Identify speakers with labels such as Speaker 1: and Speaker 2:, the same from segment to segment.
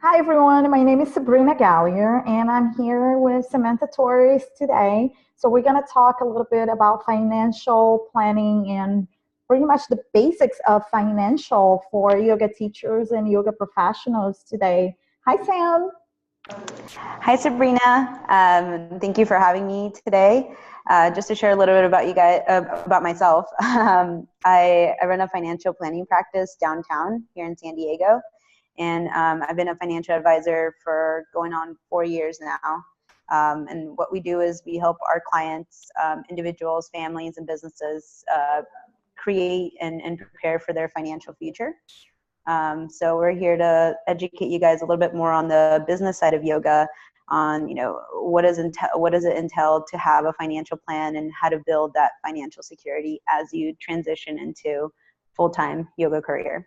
Speaker 1: Hi everyone, my name is Sabrina Gallier and I'm here with Samantha Torres today. So we're going to talk a little bit about financial planning and pretty much the basics of financial for yoga teachers and yoga professionals today. Hi Sam.
Speaker 2: Hi, Sabrina. Thank you for having me today. Just to share a little bit about you guys, about myself. I run a financial planning practice downtown here in San Diego, and I've been a financial advisor for going on 4 years now. And what we do is we help our clients, individuals, families, and businesses create and prepare for their financial future. So we're here to educate you guys a little bit more on the business side of yoga, on what does it entail to have a financial plan and how to build that financial security as you transition into full-time yoga career.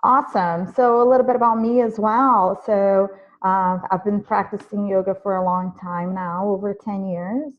Speaker 1: Awesome. So a little bit about me as well. So I've been practicing yoga for a long time now, over 10 years.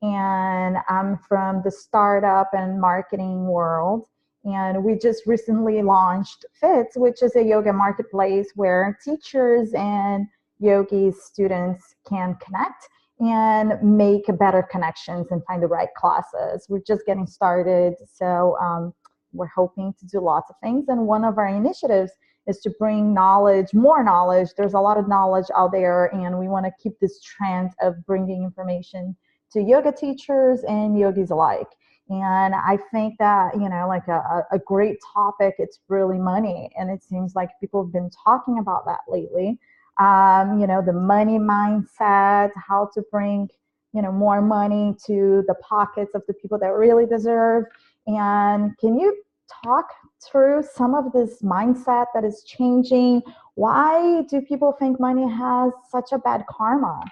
Speaker 1: And I'm from the startup and marketing world. And we just recently launched Fits, which is a yoga marketplace where teachers and yogis, students can connect and make better connections and find the right classes. We're just getting started. So we're hoping to do lots of things. And one of our initiatives is to bring knowledge, more knowledge. There's a lot of knowledge out there, and we want to keep this trend of bringing information to yoga teachers and yogis alike. And I think that, like a great topic, it's really money. And it seems like people have been talking about that lately. The money mindset, how to bring, more money to the pockets of the people that really deserve. And can you talk through some of this mindset that is changing? Why do people think money has such a bad karma?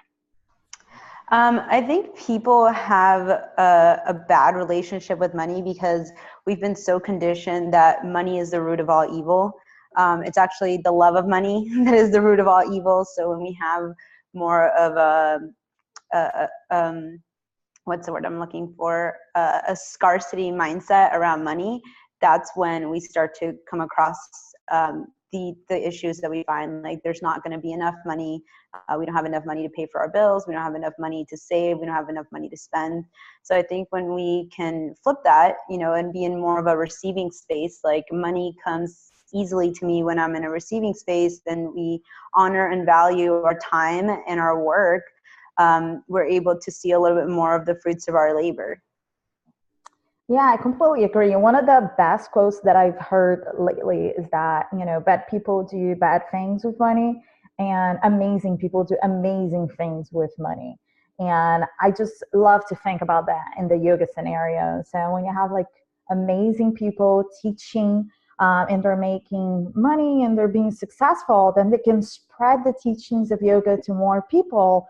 Speaker 2: I think people have a bad relationship with money because we've been so conditioned that money is the root of all evil. It's actually the love of money that is the root of all evil. So when we have more of what's the word I'm looking for? A scarcity mindset around money, that's when we start to come across the issues that we find. Like, there's not going to be enough money. We don't have enough money to pay for our bills. We don't have enough money to save. We don't have enough money to spend. So I think when we can flip that, and be in more of a receiving space, like money comes easily to me when I'm in a receiving space, then we honor and value our time and our work. We're able to see a little bit more of the fruits of our labor.
Speaker 1: Yeah, I completely agree. One of the best quotes that I've heard lately is that, bad people do bad things with money and amazing people do amazing things with money. And I just love to think about that in the yoga scenario. So when you have like amazing people teaching and they're making money and they're being successful, then they can spread the teachings of yoga to more people.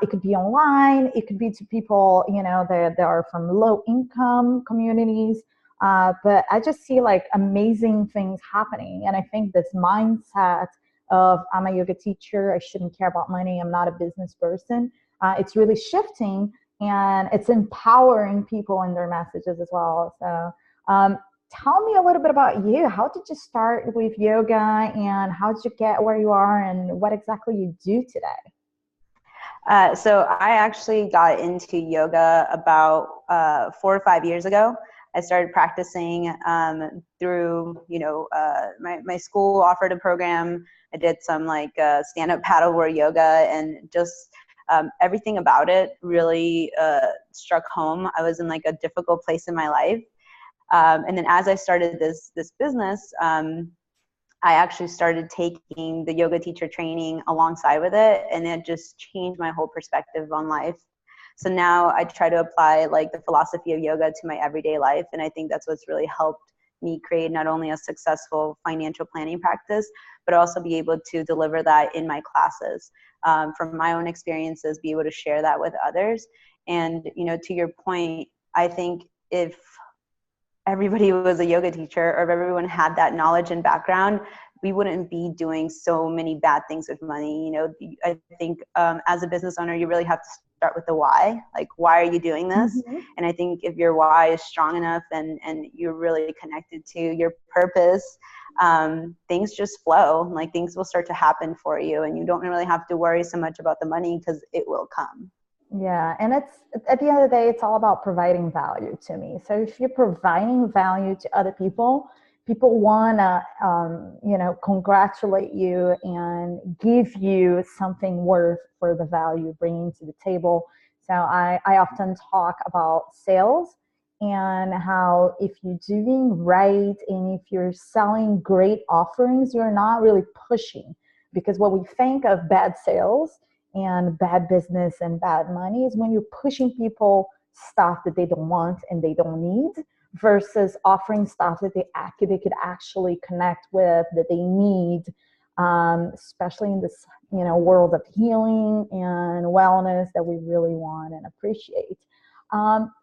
Speaker 1: It could be online. It could be to people, that are from low income communities. But I just see like amazing things happening. And I think this mindset of I'm a yoga teacher, I shouldn't care about money, I'm not a business person. It's really shifting and it's empowering people in their messages as well. So tell me a little bit about you. How did you start with yoga and how did you get where you are and what exactly you do today?
Speaker 2: So I actually got into yoga about 4 or 5 years ago. I started practicing through, my school offered a program. I did some stand-up paddleboard yoga, and just everything about it really struck home. I was in like a difficult place in my life. And then as I started this business, I actually started taking the yoga teacher training alongside with it, and it just changed my whole perspective on life. So now I try to apply like the philosophy of yoga to my everyday life, and I think that's what's really helped me create not only a successful financial planning practice, but also be able to deliver that in my classes. From my own experiences, be able to share that with others. And, to your point, I think everybody was a yoga teacher, or if everyone had that knowledge and background, we wouldn't be doing so many bad things with money. You know, I think as a business owner, you really have to start with the why. Like, why are you doing this?
Speaker 1: Mm-hmm.
Speaker 2: And I think if your why is strong enough and you're really connected to your purpose, things just flow. Like, things will start to happen for you, and you don't really have to worry so much about the money because it will come.
Speaker 1: Yeah, and it's at the end of the day, it's all about providing value to me. So if you're providing value to other people, people wanna, congratulate you and give you something worth for the value bringing to the table. So I often talk about sales and how if you're doing right and if you're selling great offerings, you're not really pushing, because what we think of bad sales and bad business and bad money is when you're pushing people stuff that they don't want and they don't need, versus offering stuff that they could actually connect with, that they need, especially in this world of healing and wellness that we really want and appreciate.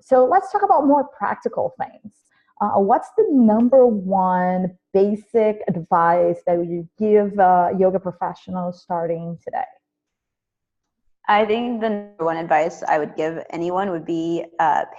Speaker 1: So let's talk about more practical things. What's the number one basic advice that you give yoga professionals starting today?
Speaker 2: I think the number one advice I would give anyone would be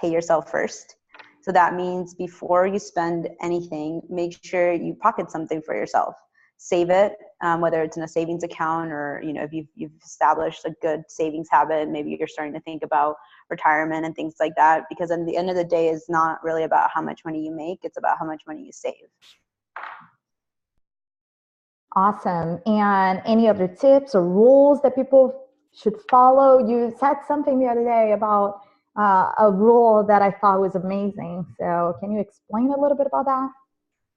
Speaker 2: pay yourself first. So that means before you spend anything, make sure you pocket something for yourself. Save it, whether it's in a savings account or, if you've established a good savings habit, maybe you're starting to think about retirement and things like that. Because at the end of the day, it's not really about how much money you make. It's about how much money you save.
Speaker 1: Awesome. And any other tips or rules that people should follow? You said something the other day about a rule that I thought was amazing. So can you explain a little bit about that?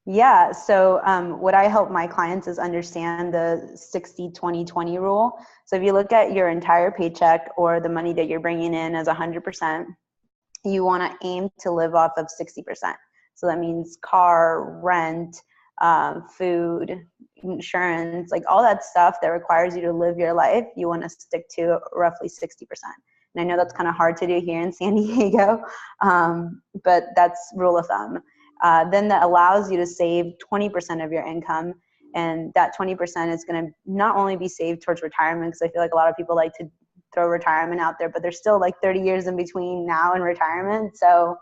Speaker 2: Yeah. So what I help my clients is understand the 60-20-20 rule. So if you look at your entire paycheck or the money that you're bringing in as 100%, you want to aim to live off of 60%. So that means car, rent, food, insurance, like all that stuff that requires you to live your life, you want to stick to roughly 60%. And I know that's kind of hard to do here in San Diego, but that's rule of thumb. Then that allows you to save 20% of your income. And that 20% is going to not only be saved towards retirement, because I feel like a lot of people like to throw retirement out there, but there's still like 30 years in between now and retirement. So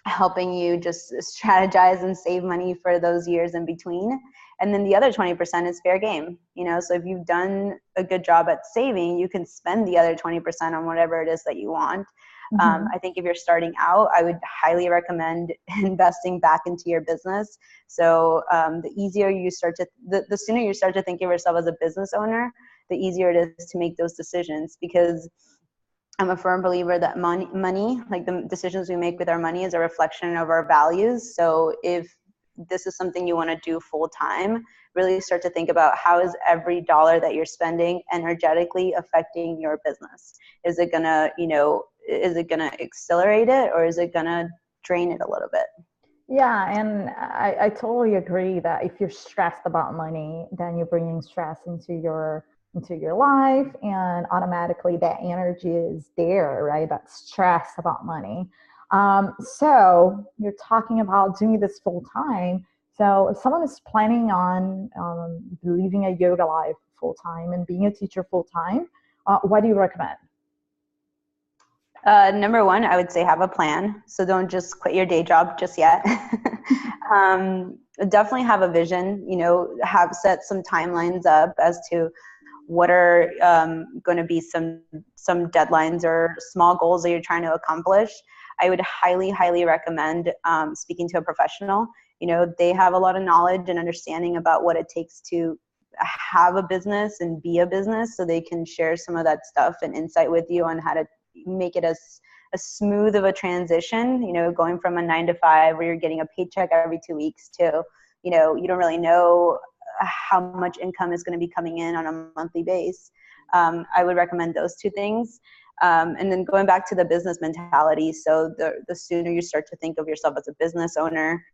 Speaker 2: helping you just strategize and save money for those years in between. And then the other 20% is fair game. So if you've done a good job at saving, you can spend the other 20% on whatever it is that you want. Mm-hmm. I think if you're starting out, I would highly recommend investing back into your business. So the easier you start to, the sooner you start to think of yourself as a business owner, the easier it is to make those decisions, because I'm a firm believer that money, like the decisions we make with our money, is a reflection of our values. So if this is something you want to do full time, really start to think about how is every dollar that you're spending energetically affecting your business? Is it gonna, accelerate it, or is it gonna drain it a little bit?
Speaker 1: Yeah, and I totally agree that if you're stressed about money, then you're bringing stress into your life, and automatically that energy is there, right? That stress about money. So you're talking about doing this full time. So if someone is planning on living a yoga life full time and being a teacher full time, what do you recommend?
Speaker 2: Number one, I would say have a plan. So don't just quit your day job just yet. Definitely have a vision, have set some timelines up as to what are going to be some deadlines or small goals that you're trying to accomplish. I would highly, highly recommend speaking to a professional. They have a lot of knowledge and understanding about what it takes to have a business and be a business, so they can share some of that stuff and insight with you on how to make it as smooth of a transition, going from a 9-to-5 where you're getting a paycheck every 2 weeks to, you don't really know how much income is going to be coming in on a monthly base. I would recommend those two things. And then going back to the business mentality. So the sooner you start to think of yourself as a business owner,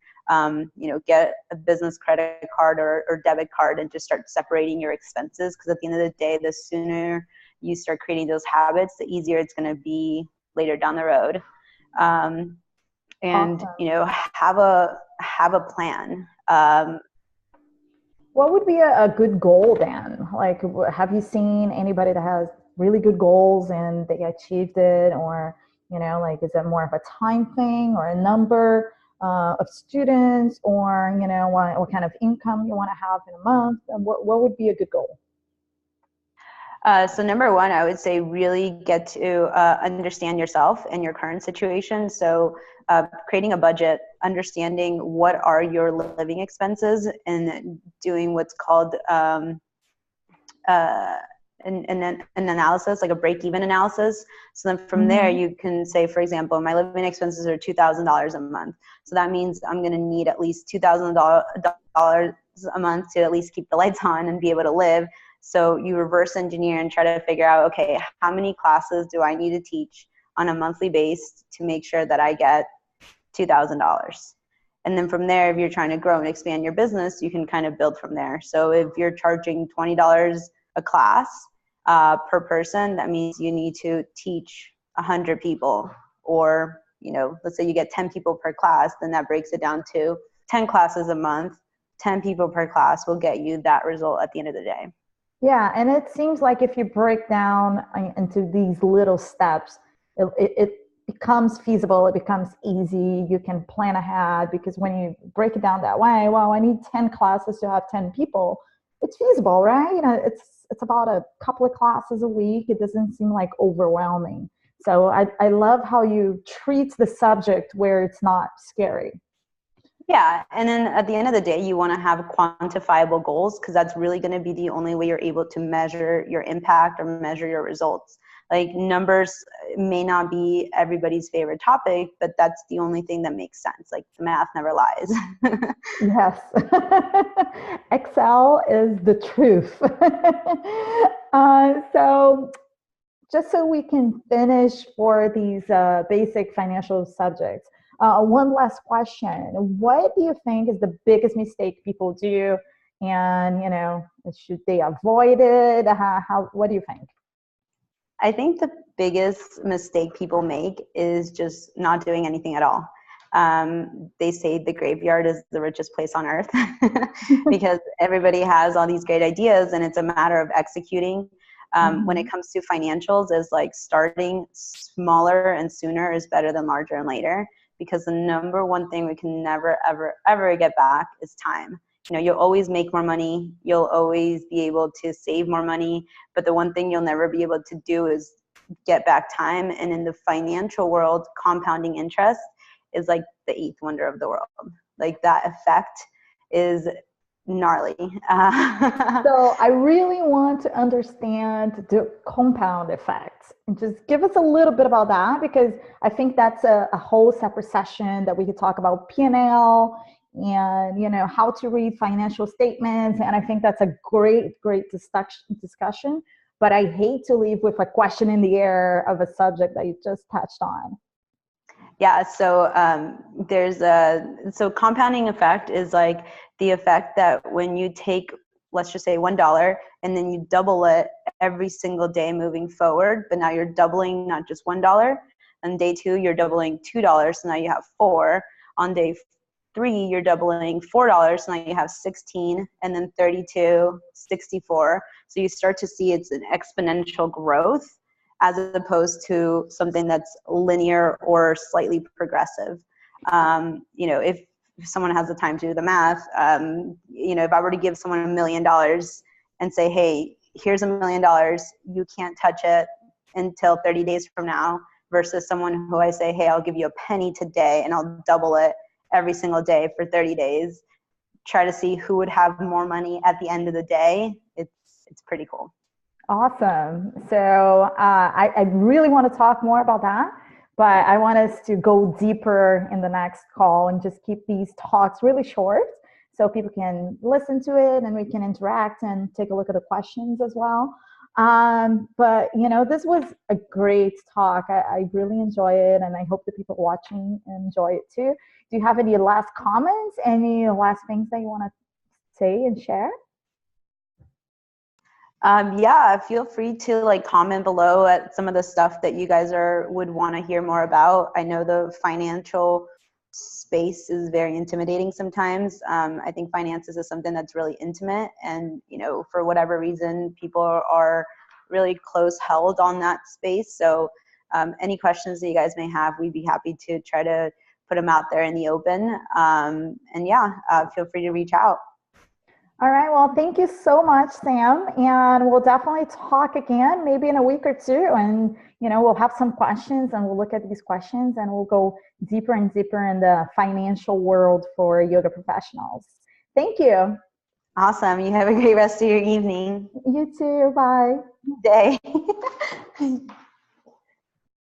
Speaker 2: get a business credit card or debit card and just start separating your expenses. Because at the end of the day, the sooner you start creating those habits, the easier it's going to be later down the road. and,
Speaker 1: Awesome.
Speaker 2: you know, have a plan.
Speaker 1: What would be a good goal then? Like, have you seen anybody that has really good goals and they achieved it? Or, like, is it more of a time thing or a number of students, or, what kind of income you want to have in a month? And what would be a good goal?
Speaker 2: So number one, I would say really get to understand yourself and your current situation. So creating a budget, understanding what are your living expenses, and doing what's called uh, an analysis, like a break-even analysis. So then from there,
Speaker 1: Mm-hmm.
Speaker 2: you can say, for example, my living expenses are $2,000 a month. So that means I'm going to need at least $2,000 a month to at least keep the lights on and be able to live. So you reverse engineer and try to figure out, okay, how many classes do I need to teach on a monthly base to make sure that I get $2,000? And then from there, if you're trying to grow and expand your business, you can kind of build from there. So if you're charging $20 a class per person, that means you need to teach 100 people. Or, let's say you get 10 people per class, then that breaks it down to 10 classes a month. 10 people per class will get you that result at the end of the day.
Speaker 1: Yeah, and it seems like if you break down into these little steps, it becomes feasible, it becomes easy, you can plan ahead, because when you break it down that way, well, I need 10 classes to have 10 people, it's feasible, right? It's about a couple of classes a week. It doesn't seem like overwhelming. So I love how you treat the subject where it's not scary.
Speaker 2: Yeah, and then at the end of the day, you want to have quantifiable goals, because that's really going to be the only way you're able to measure your impact or measure your results. Like, numbers may not be everybody's favorite topic, but that's the only thing that makes sense. Like, the math never lies.
Speaker 1: Yes. Excel is the truth. So, just so we can finish for these basic financial subjects, one last question. What do you think is the biggest mistake people do? And, should they avoid it? What do you think?
Speaker 2: I think the biggest mistake people make is just not doing anything at all. They say the graveyard is the richest place on earth because everybody has all these great ideas, and it's a matter of executing. When it
Speaker 1: Mhm.
Speaker 2: comes to financials, is like starting smaller and sooner is better than larger and later, because the number one thing we can never, ever, ever get back is time. You'll always make more money. You'll always be able to save more money. But the one thing you'll never be able to do is get back time. And in the financial world, compounding interest is like the eighth wonder of the world. Like, that effect is gnarly.
Speaker 1: So I really want to understand the compound effects. And just give us a little bit about that, because I think that's a whole separate session that we could talk about P&L and how to read financial statements. And I think that's a great discussion. But I hate to leave with a question in the air of a subject that you just touched on.
Speaker 2: Yeah, so so compounding effect is like the effect that when you take, let's just say $1, and then you double it every single day moving forward, but now you're doubling not just $1. On day 2, you're doubling $2, so now you have 4. On day 3, you're doubling $4, so now you have 16, and then 32, 64. So you start to see it's an exponential growth, as opposed to something that's linear or slightly progressive. If someone has the time to do the math, if I were to give someone $1,000,000 and say, hey, here's $1,000,000, you can't touch it until 30 days from now, versus someone who I say, hey, I'll give you a penny today and I'll double it every single day for 30 days. Try to see who would have more money at the end of the day. It's pretty cool.
Speaker 1: Awesome. So I really want to talk more about that, but I want us to go deeper in the next call and just keep these talks really short so people can listen to it and we can interact and take a look at the questions as well. But this was a great talk. I really enjoy it, and I hope the people watching enjoy it too. Do you have any last comments? Any last things that you want to say and share?
Speaker 2: Yeah, feel free to comment below at some of the stuff that you guys would want to hear more about. I know the financial space is very intimidating sometimes. I think finances is something that's really intimate, and for whatever reason, people are really close held on that space. So any questions that you guys may have, we'd be happy to try to put them out there in the open. And yeah, feel free to reach out.
Speaker 1: All right. Well, thank you so much, Sam. And we'll definitely talk again, maybe in a week or two. And, we'll have some questions and we'll look at these questions and we'll go deeper and deeper in the financial world for yoga professionals. Thank you.
Speaker 2: Awesome. You have a great rest of your evening.
Speaker 1: You too. Bye.
Speaker 2: Day.